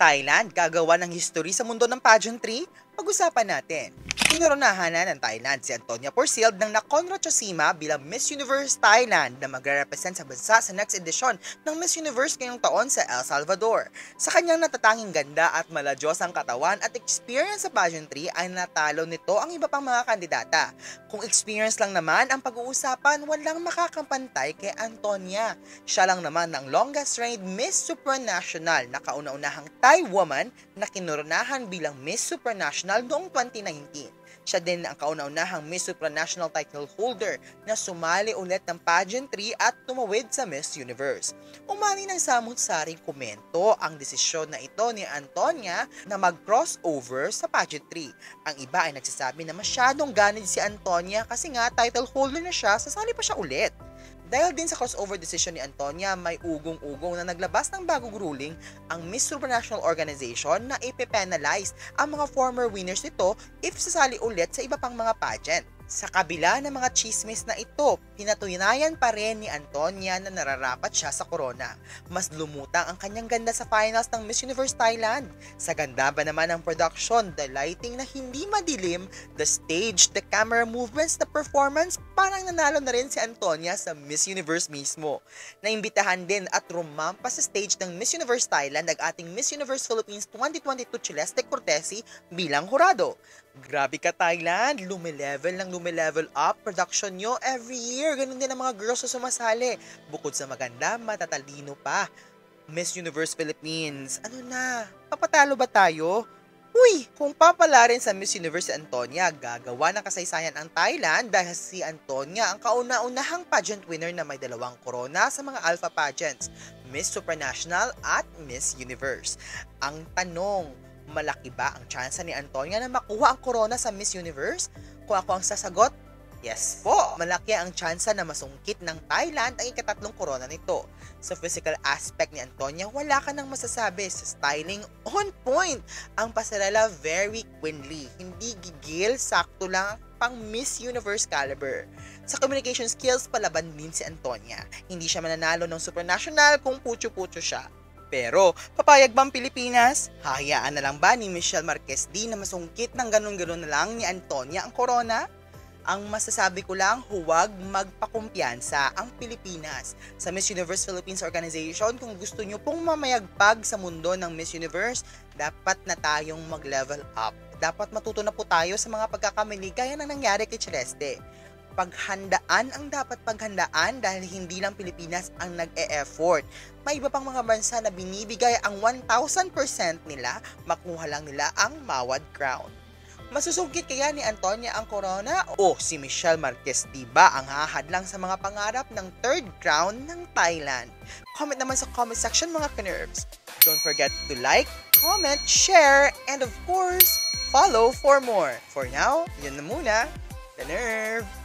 Thailand gagawa ng history sa mundo ng pageantry? Pag-usapan natin. Kinoronahan na ng Thailand si Antonia Porcil ng Nakhon-Ratchasima bilang Miss Universe Thailand na magre-represent sa bansa sa next edition ng Miss Universe ngayong taon sa El Salvador. Sa kanyang natatanging ganda at maladyosang katawan at experience sa pageantry ay natalo nito ang iba pang mga kandidata. Kung experience lang naman ang pag-uusapan, walang makakampantay kay Antonia. Siya lang naman ang longest reigning Miss Supranational na kauna-unahang Thai woman na kinoronahan bilang Miss Supranational noong 2019. Siya din ang kauna-unahang Miss Supranational title holder na sumali ulit ng pageantry at tumawid sa Miss Universe. Umani ng samut-saring komento ang desisyon na ito ni Antonia na mag-crossover sa pageantry. Ang iba ay nagsasabi na masyadong ganid si Antonia kasi nga title holder na siya, sasali pa siya ulit. Dahil din sa crossover decision ni Antonia, may ugong-ugong na naglabas ng bagong ruling ang Miss Supranational Organization na ipe-penalize ang mga former winners nito if sasali ulit sa iba pang mga pageant. Sa kabila ng mga chismis na ito, pinatunayan pa rin ni Antonia na nararapat siya sa corona. Mas lumutang ang kanyang ganda sa finals ng Miss Universe Thailand. Sa ganda ba naman ang production, the lighting na hindi madilim, the stage, the camera movements, the performance, parang nanalo na rin si Antonia sa Miss Universe mismo. Naimbitahan din at rumampa sa stage ng Miss Universe Thailand ang ating Miss Universe Philippines 2022 Celeste Cortesi bilang hurado. Grabe ka Thailand, lumilevel up production nyo every year. Ganun din ang mga girls na sumasali. Bukod sa maganda, matatalino pa. Miss Universe Philippines, ano na? Papatalo ba tayo? Uy, kung papala rin sa Miss Universe si Antonia, gagawa ng kasaysayan ang Thailand dahil si Antonia ang kauna-unahang pageant winner na may dalawang corona sa mga alpha pageants, Miss Supranational at Miss Universe. Ang tanong, malaki ba ang tsansa ni Antonia na makuha ang corona sa Miss Universe? Kung ako ang sasagot, yes po, malaki ang tsansa na masungkit ng Thailand ang ikatatlong corona nito. Sa physical aspect ni Antonia, wala ka nang masasabi. Sa styling, on point. Ang pasarela, very queenly. Hindi gigil, sakto lang pang Miss Universe caliber. Sa communication skills, palaban din si Antonia. Hindi siya mananalo ng Supranational kung putyo-putyo siya. Pero, papayag bang Pilipinas? Hahayaan na lang ba ni Michelle Marquez D na masungkit ng ganun-ganun na lang ni Antonia ang corona? Ang masasabi ko lang, huwag magpakumpiyansa ang Pilipinas. Sa Miss Universe Philippines Organization, kung gusto nyo pong mamayagpag sa mundo ng Miss Universe, dapat na tayong mag-level up. Dapat matuto na po tayo sa mga pagkakamali gaya ng nangyari kay Celeste. Paghandaan ang dapat paghandaan dahil hindi lang Pilipinas ang nag-e-effort. May iba pang mga bansa na binibigay ang 1,000% nila, makuha lang nila ang Mawad Crown. Masusungkit kaya ni Antonia ang corona o si Michelle Marquez diba ang hahadlang sa mga pangarap ng third crown ng Thailand? Comment naman sa comment section mga ka-nerves. Don't forget to like, comment, share, and of course, follow for more. For now, yun na muna. Ka-nerve!